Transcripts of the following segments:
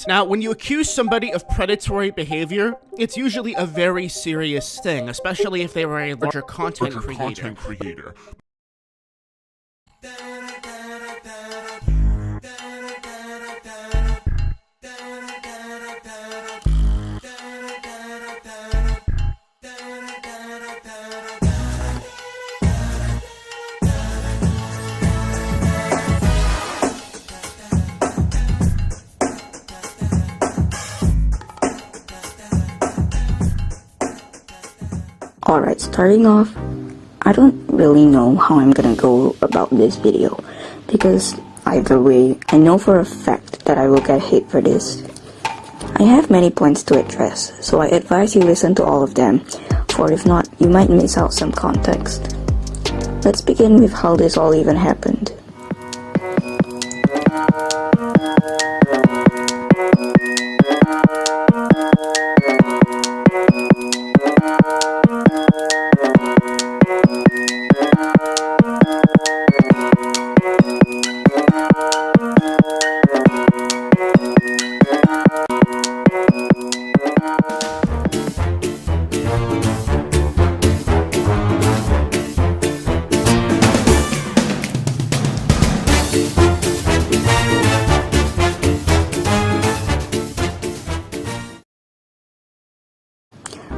Now, when you accuse somebody of predatory behavior, it's usually a very serious thing, especially if they were a larger content creator. Alright, starting off, I don't really know how I'm gonna go about this video, because either way, I know for a fact that I will get hate for this. I have many points to address, so I advise you listen to all of them, for if not, you might miss out some context. Let's begin with how this all even happened.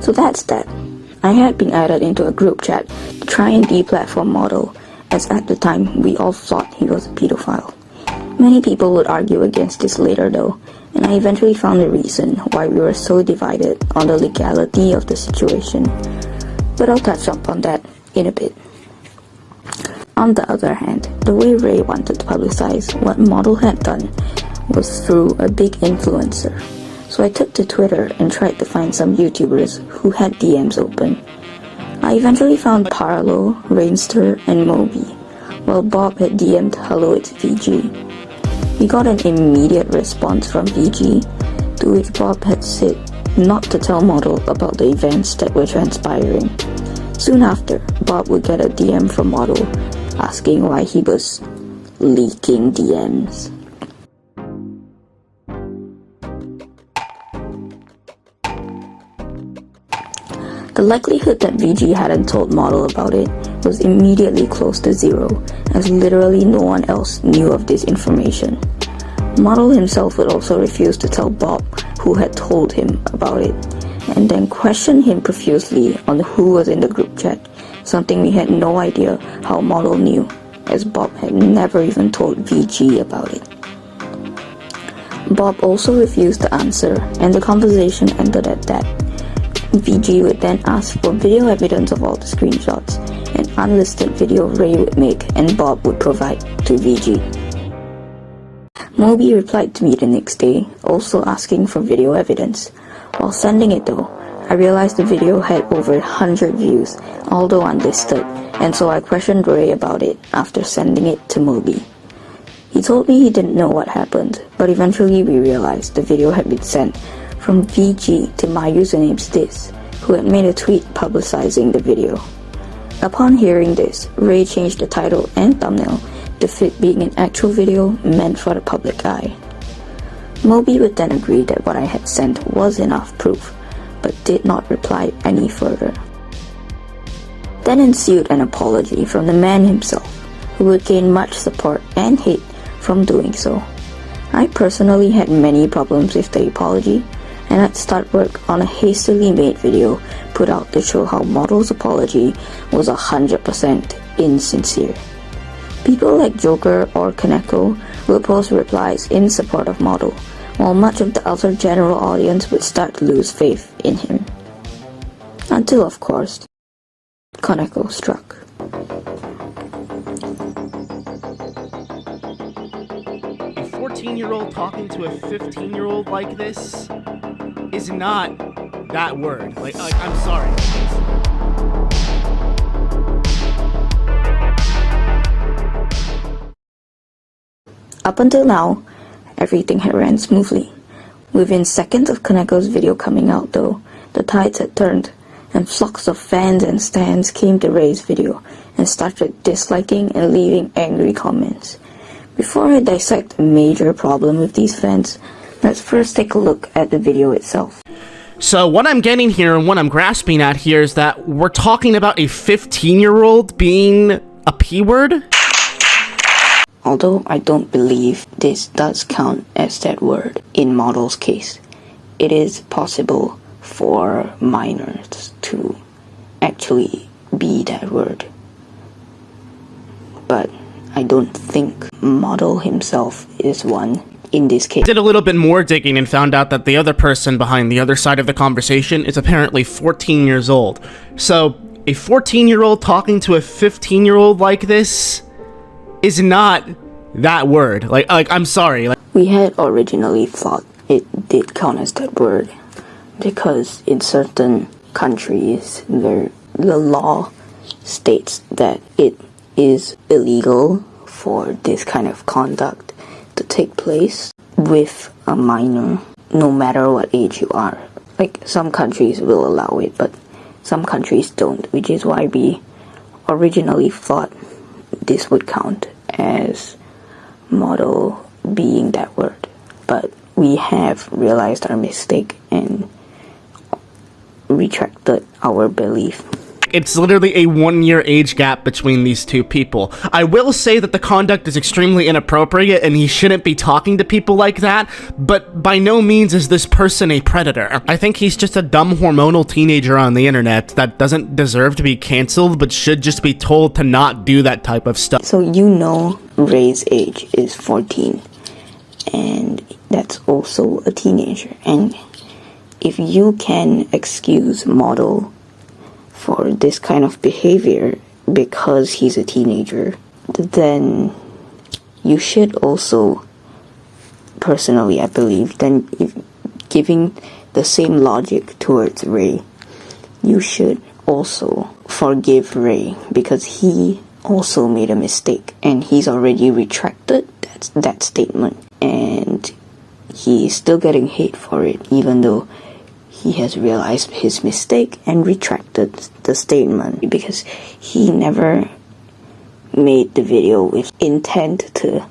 So that's that. I had been added into a group chat to try and deplatform Model, as at the time we all thought he was a pedophile. Many people would argue against this later though, and I eventually found the reason why we were so divided on the legality of the situation. But I'll touch up on that in a bit. On the other hand, the way Ray wanted to publicize what Model had done was through a big influencer. So I took to Twitter and tried to find some YouTubers who had DMs open. I eventually found Parlo, Rainster, and Moby, while Bob had DM'd "Hello, it's VG." We got an immediate response from VG, to which Bob had said not to tell Model about the events that were transpiring. Soon after, Bob would get a DM from Model asking why he was leaking DMs. The likelihood that VG hadn't told Model about it was immediately close to zero, as literally no one else knew of this information. Model himself would also refuse to tell Bob who had told him about it, and then question him profusely on who was in the group chat, something we had no idea how Model knew, as Bob had never even told VG about it. Bob also refused to answer, and the conversation ended at that. VG would then ask for video evidence of all the screenshots, an unlisted video Ray would make and Bob would provide to VG. Moby replied to me the next day, also asking for video evidence. While sending it though, I realized the video had over 100 views, although unlisted, and so I questioned Ray about it after sending it to Moby. He told me he didn't know what happened, but eventually we realized the video had been sent from VG to my username Stiz, who had made a tweet publicizing the video. Upon hearing this, Ray changed the title and thumbnail to fit being an actual video meant for the public eye. Moby would then agree that what I had sent was enough proof, but did not reply any further. Then ensued an apology from the man himself, who would gain much support and hate from doing so. I personally had many problems with the apology, and I'd start work on a hastily made video put out to show how Model's apology was 100% insincere. People like Joker or Koneko will post replies in support of Model, while much of the other general audience would start to lose faith in him. Until, of course, Koneko struck. A 14-year-old talking to a 15-year-old like this is not that word. Like I'm sorry. Up until now, everything had ran smoothly. Within seconds of Koneko's video coming out though, the tides had turned, and flocks of fans and stans came to Ray's video and started disliking and leaving angry comments. Before I dissect a major problem with these fans, Let's first take a look at the video itself. So what I'm getting here and what I'm grasping at here is that we're talking about a 15-year-old being a P-word? Although I don't believe this does count as that word in Model's case, it is possible for minors to actually be that word. But I don't think Model himself is one in this case. Did a little bit more digging and found out that the other person behind the other side of the conversation is apparently 14 years old. So a 14-year-old talking to a 15-year-old like this is not that word. Like I'm sorry. We had originally thought it did count as that word because in certain countries the law states that it is illegal for this kind of conduct to take place with a minor, no matter what age you are. Like, some countries will allow it, but some countries don't, which is why we originally thought this would count as Model being that word. But we have realized our mistake and retracted our belief. It's literally a 1-year age gap between these two people. I will say that the conduct is extremely inappropriate and he shouldn't be talking to people like that, but by no means is this person a predator. I think he's just a dumb hormonal teenager on the internet that doesn't deserve to be canceled but should just be told to not do that type of stuff. So you know Ray's age is 14 and that's also a teenager, and if you can excuse Model for this kind of behavior because he's a teenager, then you should also, personally I believe, then if giving the same logic towards Ray, you should also forgive Ray because he also made a mistake and he's already retracted that statement, and he's still getting hate for it even though he has realized his mistake and retracted the statement because he never made the video with intent to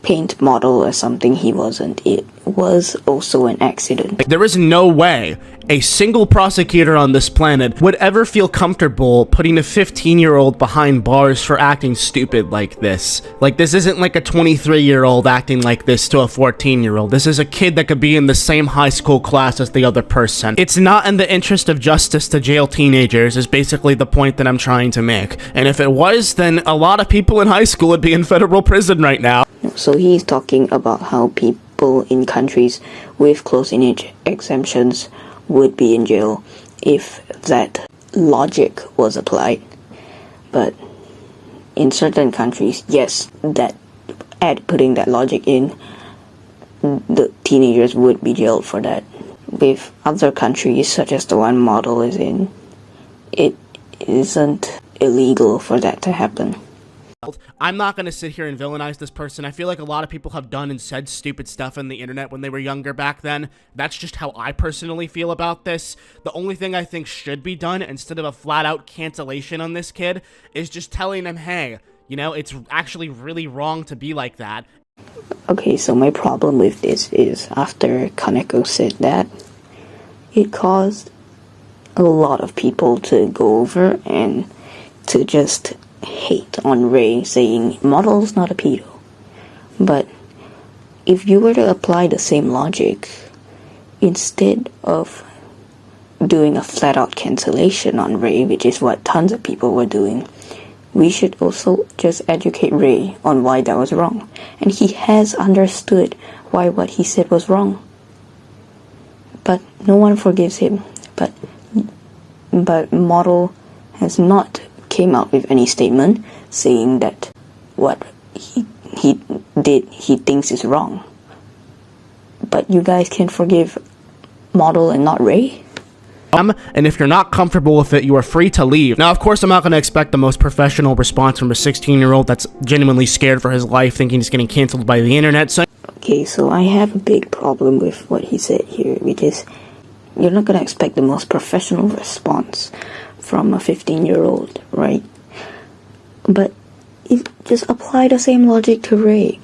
paint Model as something he wasn't. It was also an accident. There is no way a single prosecutor on this planet would ever feel comfortable putting a 15-year-old behind bars for acting stupid like this. Like, this isn't like a 23-year-old acting like this to a 14-year-old. This is a kid that could be in the same high school class as the other person. It's not in the interest of justice to jail teenagers is basically the point that I'm trying to make. And if it was, then a lot of people in high school would be in federal prison right now. So he's talking about how people in countries with close-in-age exemptions would be in jail if that logic was applied. But in certain countries, yes, that putting that logic in, the teenagers would be jailed for that. With other countries, such as the one Model is in, it isn't illegal for that to happen. I'm not going to sit here and villainize this person. I feel like a lot of people have done and said stupid stuff on the internet when they were younger back then. That's just how I personally feel about this. The only thing I think should be done, instead of a flat-out cancellation on this kid, is just telling him, hey, you know, it's actually really wrong to be like that. Okay, so my problem with this is after Koneko said that, it caused a lot of people to go over and to just hate on Ray, saying Model's not a pedo. But if you were to apply the same logic, instead of doing a flat-out cancellation on Ray, which is what tons of people were doing, we should also just educate Ray on why that was wrong. And he has understood why what he said was wrong. But no one forgives him. But Model has not came out with any statement saying that what he did he thinks is wrong. But you guys can forgive Model and not Ray? And if you're not comfortable with it, you are free to leave. Now, of course, I'm not going to expect the most professional response from a 16-year-old that's genuinely scared for his life, thinking he's getting canceled by the internet. So okay, so I have a big problem with what he said here, which is you're not going to expect the most professional response from a 15-year-old, right? But if just apply the same logic to Ray.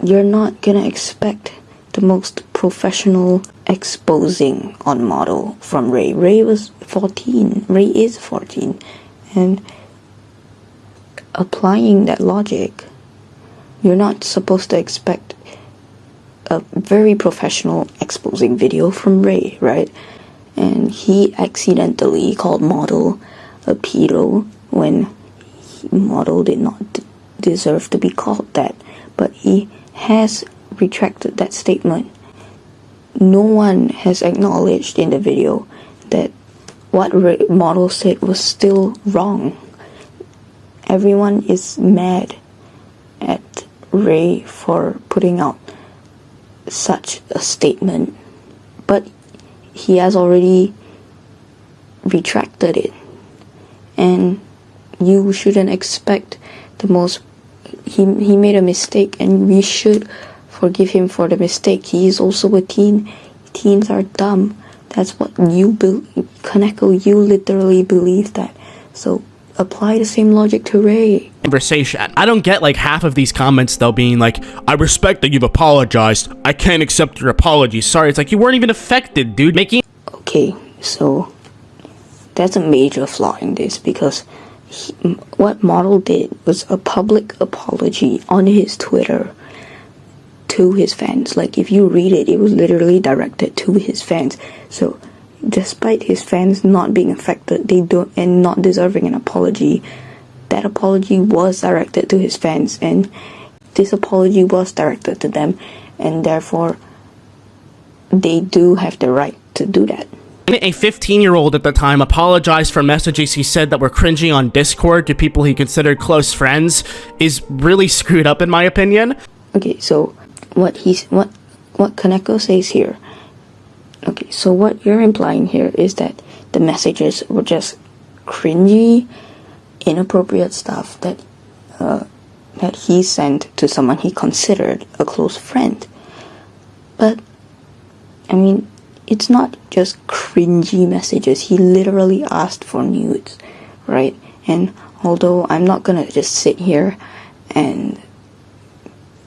You're not gonna expect the most professional exposing on Model from Ray. Ray was 14. Ray is 14. And applying that logic, you're not supposed to expect a very professional exposing video from Ray, right? And he accidentally called Model a pedo when Model did not deserve to be called that. But he has retracted that statement. No one has acknowledged in the video that what Model said was still wrong. Everyone is mad at Ray for putting out such a statement, but he has already retracted it, and you shouldn't expect the most. He made a mistake, and we should forgive him for the mistake. He is also a teen. Teens are dumb. That's what you Koneko, you literally believe that. So apply the same logic to Ray. Conversation. I don't get like half of these comments though being like, I respect that you've apologized. I can't accept your apology. Sorry. It's like you weren't even affected, dude. Okay, so that's a major flaw in this, because what Model did was a public apology on his Twitter to his fans. Like, if you read it, it was literally directed to his fans. So despite his fans not being affected, and not deserving an apology, that apology was directed to his fans, and this apology was directed to them, and therefore they do have the right to do that. A 15-year-old at the time apologized for messages he said that were cringy on Discord to people he considered close friends is really screwed up in my opinion. Okay, so what Koneko says here. Okay, so what you're implying here is that the messages were just cringy, inappropriate stuff that he sent to someone he considered a close friend. But I mean, it's not just cringy messages. He literally asked for nudes, right? And although I'm not gonna just sit here and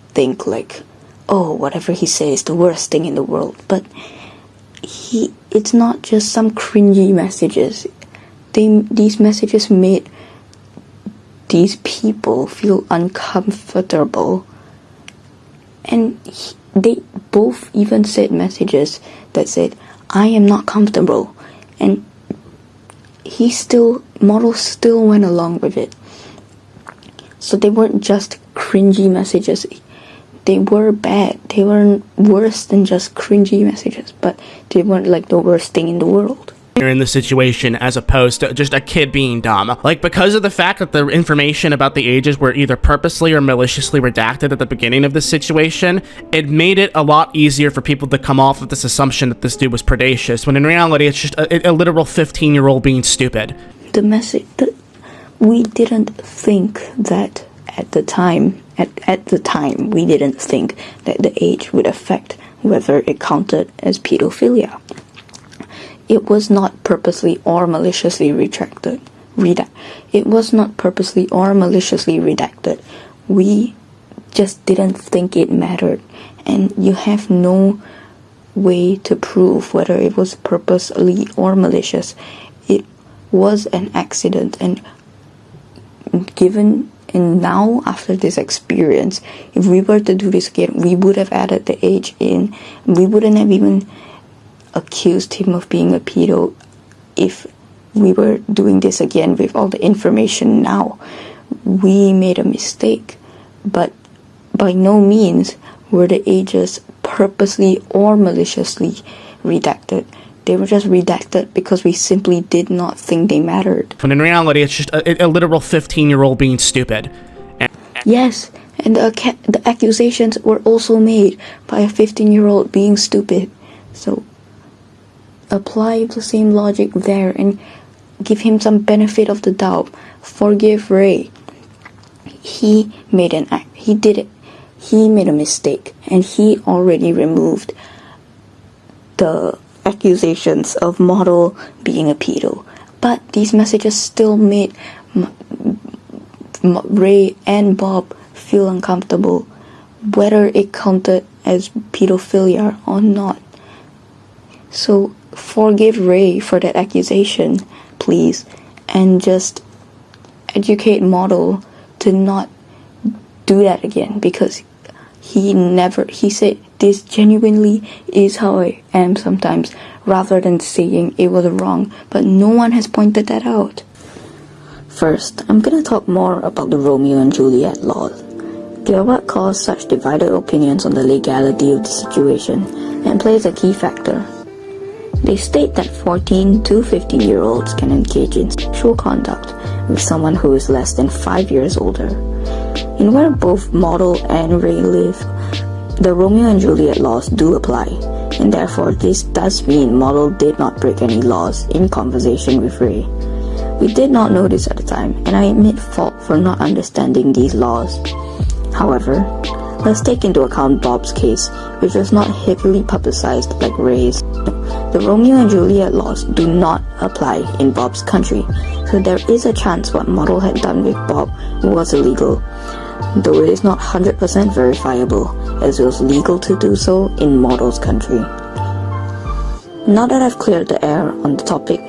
think like, oh, whatever he says is the worst thing in the world, but it's not just some cringy messages. These messages made these people feel uncomfortable, and they both even said messages that said, I am not comfortable, and Model still went along with it. So they weren't just cringy messages. They were bad. They weren't worse than just cringy messages, but they weren't like the worst thing in the world. In the situation, as opposed to just a kid being dumb. Like, because of the fact that the information about the ages were either purposely or maliciously redacted at the beginning of this situation, it made it a lot easier for people to come off of this assumption that this dude was predacious, when in reality it's just a literal 15-year-old being stupid. The message that we didn't think that at the time, we didn't think that the age would affect whether it counted as pedophilia. It was not purposely or maliciously redacted. It was not purposely or maliciously redacted. We just didn't think it mattered, and you have no way to prove whether it was purposely or malicious. It was an accident, and now after this experience, if we were to do this again, we would have added the age in. We wouldn't have even accused him of being a pedo if we were doing this again with all the information now. We made a mistake, but by no means were the ages purposely or maliciously redacted. They were just redacted because we simply did not think they mattered. When in reality, it's just a literal 15-year-old being stupid. Yes, and the accusations were also made by a 15-year-old being stupid. So apply the same logic there and give him some benefit of the doubt. Forgive Ray. He made He made a mistake, and he already removed the accusations of Model being a pedo. But these messages still made Ray and Bob feel uncomfortable. whether it counted as pedophilia or not. So forgive Ray for that accusation, please, and just educate Model to not do that again, because he said this genuinely is how I am sometimes, rather than saying it was wrong, but no one has pointed that out. First, I'm gonna talk more about the Romeo and Juliet laws. They are what caused such divided opinions on the legality of the situation and plays a key factor. They state that 14 to 15-year-olds can engage in sexual conduct with someone who is less than 5 years older. In where both Model and Ray live, the Romeo and Juliet laws do apply, and therefore this does mean Model did not break any laws in conversation with Ray. We did not know this at the time, and I admit fault for not understanding these laws. However, let's take into account Bob's case, which was not heavily publicized like Ray's. The Romeo and Juliet laws do not apply in Bob's country, so there is a chance what Model had done with Bob was illegal, though it is not 100% verifiable, as it was legal to do so in Model's country. Now that I've cleared the air on the topic,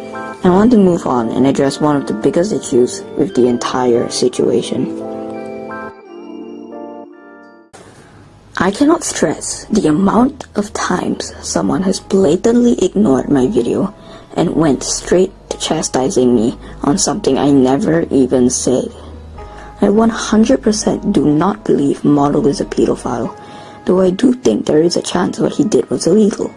I want to move on and address one of the biggest issues with the entire situation. I cannot stress the amount of times someone has blatantly ignored my video and went straight to chastising me on something I never even said. I 100% do not believe Model is a pedophile, though I do think there is a chance what he did was illegal.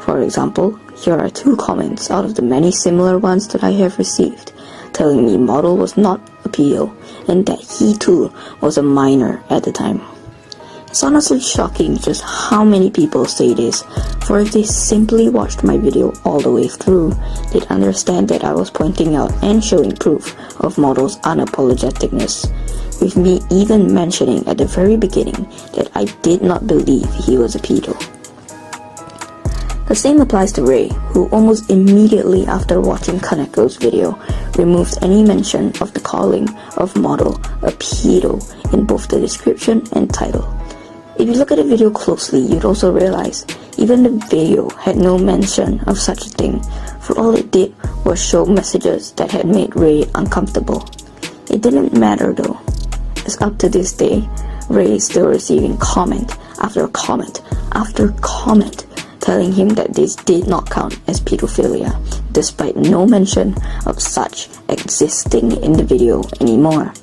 For example, here are 2 comments out of the many similar ones that I have received, telling me Model was not a pedo and that he too was a minor at the time. It's honestly shocking just how many people say this, for if they simply watched my video all the way through, they'd understand that I was pointing out and showing proof of Model's unapologeticness, with me even mentioning at the very beginning that I did not believe he was a pedo. The same applies to Ray, who almost immediately after watching Koneko's video removed any mention of the calling of Model a pedo in both the description and title. If you look at the video closely, you'd also realize even the video had no mention of such a thing, for all it did was show messages that had made Ray uncomfortable. It didn't matter though, as up to this day, Ray is still receiving comment after comment after comment telling him that this did not count as pedophilia, despite no mention of such existing in the video anymore.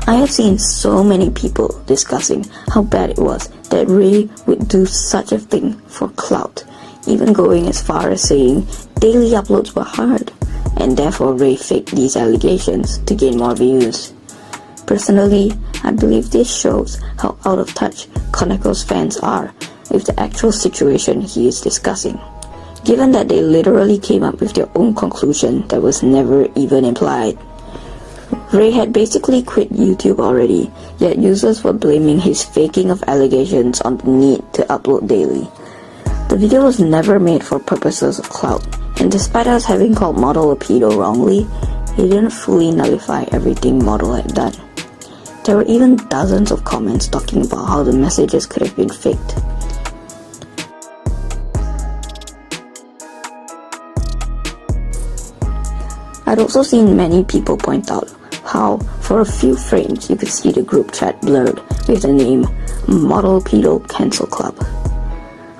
I have seen so many people discussing how bad it was that Ray would do such a thing for clout, even going as far as saying daily uploads were hard, and therefore Ray faked these allegations to gain more views. Personally, I believe this shows how out of touch Koneko's fans are with the actual situation he is discussing, given that they literally came up with their own conclusion that was never even implied. Ray had basically quit YouTube already, yet users were blaming his faking of allegations on the need to upload daily. The video was never made for purposes of clout, and despite us having called Model a pedo wrongly, it didn't fully nullify everything Model had done. There were even dozens of comments talking about how the messages could have been faked. I'd also seen many people point out how, for a few frames, you could see the group chat blurred with the name Model Pedo Cancel Club.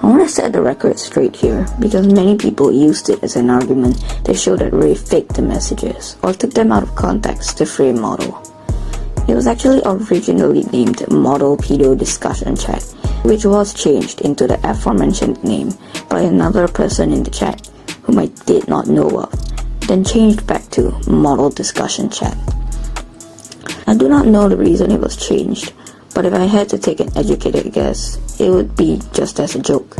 I want to set the record straight here, because many people used it as an argument to show that Ray faked the messages, or took them out of context to frame Model. It was actually originally named Model Pedo Discussion Chat, which was changed into the aforementioned name by another person in the chat, whom I did not know of, then changed back to Model Discussion Chat. I do not know the reason it was changed, but if I had to take an educated guess, it would be just as a joke.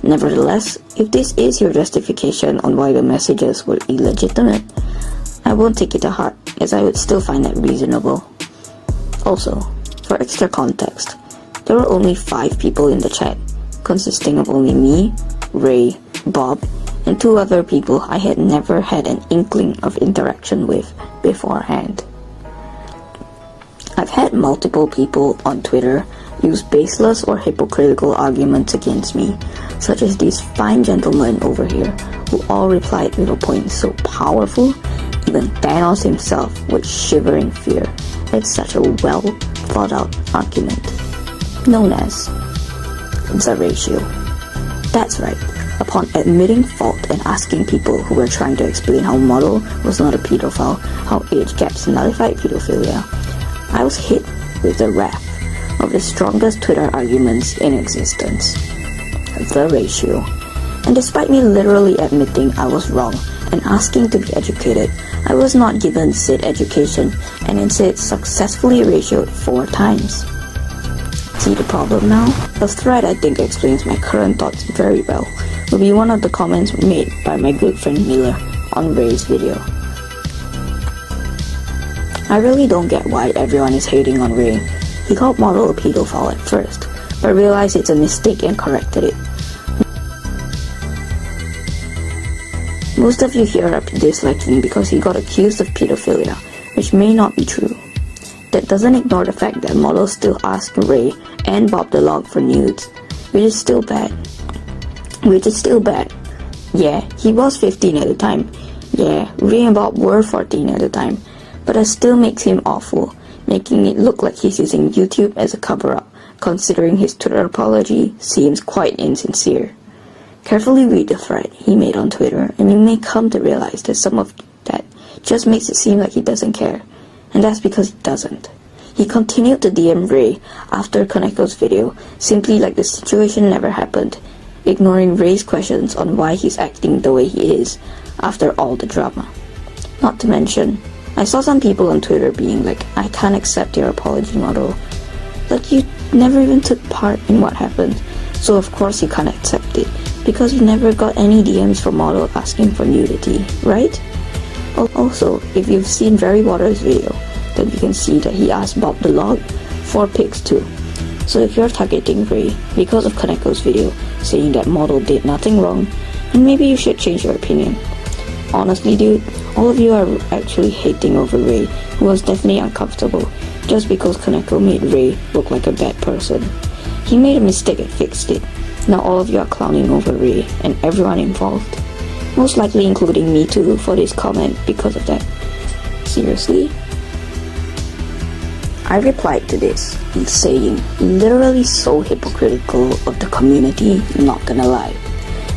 Nevertheless, if this is your justification on why the messages were illegitimate, I won't take it to heart, as I would still find that reasonable. Also, for extra context, there were only 5 people in the chat, consisting of only me, Ray, Bob, and 2 other people I had never had an inkling of interaction with beforehand. I've had multiple people on Twitter use baseless or hypocritical arguments against me, such as these fine gentlemen over here, who all replied with a point so powerful, even Thanos himself would shiver in fear. It's such a well thought out argument, known as the ratio. That's right. Upon admitting fault and asking people who were trying to explain how Model was not a pedophile, how age gaps nullified pedophilia, I was hit with the wrath of the strongest Twitter arguments in existence, the ratio. And despite me literally admitting I was wrong and asking to be educated, I was not given said education and instead successfully ratioed 4 times. See the problem now? A thread I think explains my current thoughts very well will be one of the comments made by my good friend Miller on Ray's video. I really don't get why everyone is hating on Ray. He called Model a pedophile at first, but realized it's a mistake and corrected it. Most of you here are disliking because he got accused of pedophilia, which may not be true. That doesn't ignore the fact that Model still asked Ray and Bob the Log for nudes, which is still bad. Yeah, he was 15 at the time. Yeah, Ray and Bob were 14 at the time. But that still makes him awful, making it look like he's using YouTube as a cover-up, considering his Twitter apology seems quite insincere. Carefully read the thread he made on Twitter, and you may come to realize that some of that just makes it seem like he doesn't care, and that's because he doesn't. He continued to DM Ray after Koneko's video, simply like the situation never happened, ignoring Ray's questions on why he's acting the way he is after all the drama. Not to mention, I saw some people on Twitter being like, I can't accept your apology, Model. Like, you never even took part in what happened, so of course you can't accept it, because you never got any DMs from Model asking for nudity, right? Also, if you've seen Rayybloxx's video, then you can see that he asked Bob the Log for pics too. So if you're targeting Ray because of Koneko's video saying that Model did nothing wrong, then maybe you should change your opinion. Honestly, dude, all of you are actually hating over Ray, who was definitely uncomfortable just because Koneko made Ray look like a bad person. He made a mistake and fixed it. Now all of you are clowning over Ray and everyone involved, most likely including me too for this comment because of that. Seriously? I replied to this, saying, literally so hypocritical of the community, not gonna lie.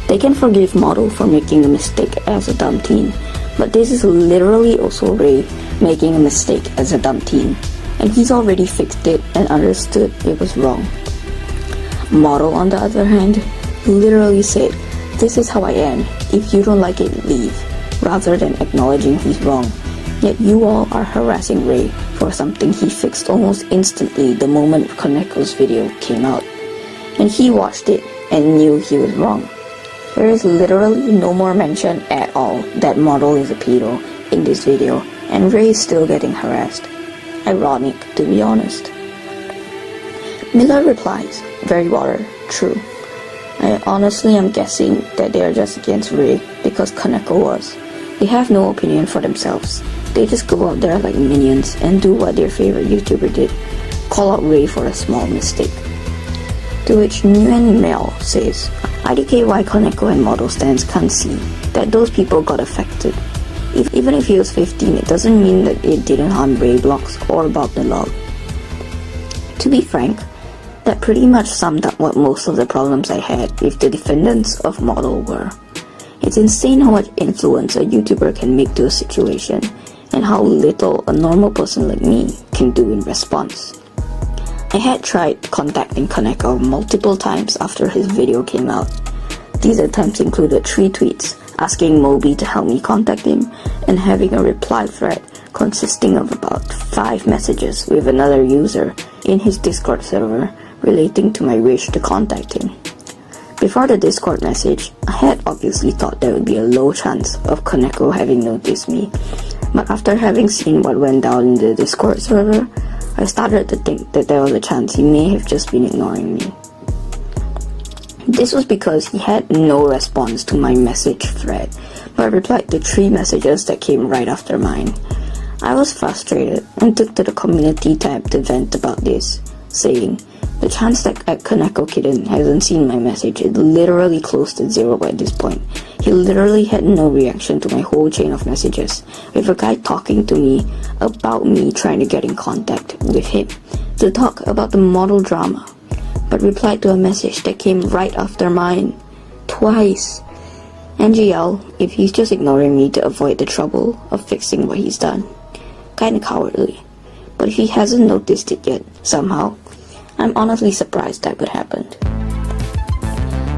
They can forgive Model for making a mistake as a dumb teen, but this is literally also Ray making a mistake as a dumb teen, and he's already fixed it and understood it was wrong. Model, on the other hand, literally said, this is how I am, if you don't like it, leave, rather than acknowledging he's wrong. Yet you all are harassing Ray for something he fixed almost instantly the moment Koneko's video came out, and he watched it and knew he was wrong. There is literally no more mention at all that Model is a pedo in this video, and Ray is still getting harassed. Ironic, to be honest. Miller replies, Rayybloxx, true. I honestly am guessing that they are just against Ray because Koneko was. They have no opinion for themselves. They just go out there like minions and do what their favorite YouTuber did, call out Ray for a small mistake. To which Nguyen Mel says, IDKY Koneko and Model stands can't see that those people got affected. Even if he was 15, it doesn't mean that it didn't harm Rayybloxx or Bob the Log. To be frank, that pretty much summed up what most of the problems I had with the defendants of Model were. It's insane how much influence a YouTuber can make to a situation, and how little a normal person like me can do in response. I had tried contacting Koneko multiple times after his video came out. These attempts included 3 tweets asking Moby to help me contact him, and having a reply thread consisting of about 5 messages with another user in his Discord server relating to my wish to contact him. Before the Discord message, I had obviously thought there would be a low chance of Koneko having noticed me, but after having seen what went down in the Discord server, I started to think that there was a chance he may have just been ignoring me. This was because he had no response to my message thread, but replied to 3 messages that came right after mine. I was frustrated and took to the community tab to vent about this, saying, the chance that konekokitten hasn't seen my message is literally close to zero at this point. He literally had no reaction to my whole chain of messages, with a guy talking to me about me trying to get in contact with him to talk about the model drama, but replied to a message that came right after mine, twice. NGL, if he's just ignoring me to avoid the trouble of fixing what he's done. Kinda cowardly. But if he hasn't noticed it yet, somehow, I'm honestly surprised that would happen.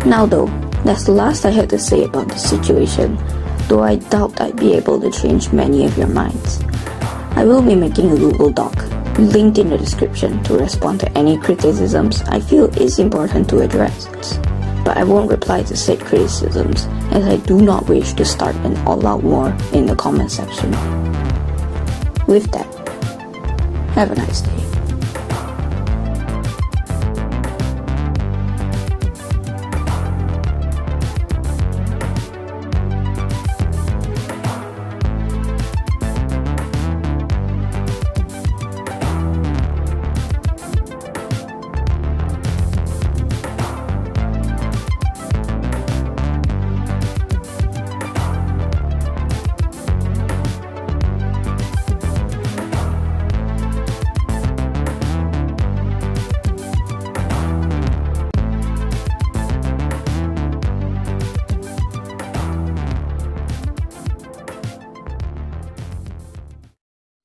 Now though, that's the last I had to say about this situation, though I doubt I'd be able to change many of your minds. I will be making a Google Doc, linked in the description, to respond to any criticisms I feel is important to address. But I won't reply to said criticisms, as I do not wish to start an all-out war in the comment section. With that, have a nice day.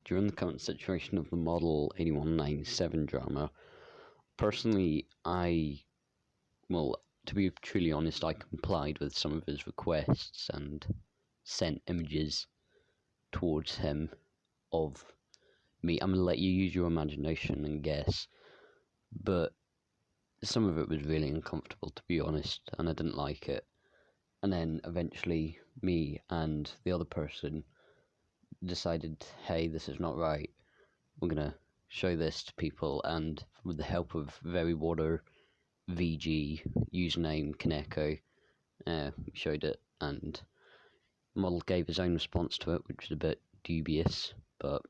During the current situation of the Model8197 drama, personally, to be truly honest, I complied with some of his requests and sent images towards him of me. I'm going to let you use your imagination and guess, but some of it was really uncomfortable, to be honest, and I didn't like it. And then eventually me and the other person decided, hey, this is not right, we're gonna show this to people, and with the help of Rayybloxx VG username Koneko, we showed it, and Model gave his own response to it, which was a bit dubious, but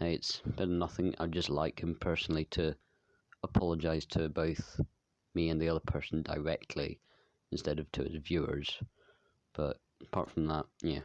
hey, it's better than nothing. I'd just like him personally to apologise to both me and the other person directly instead of to his viewers, but apart from that, yeah.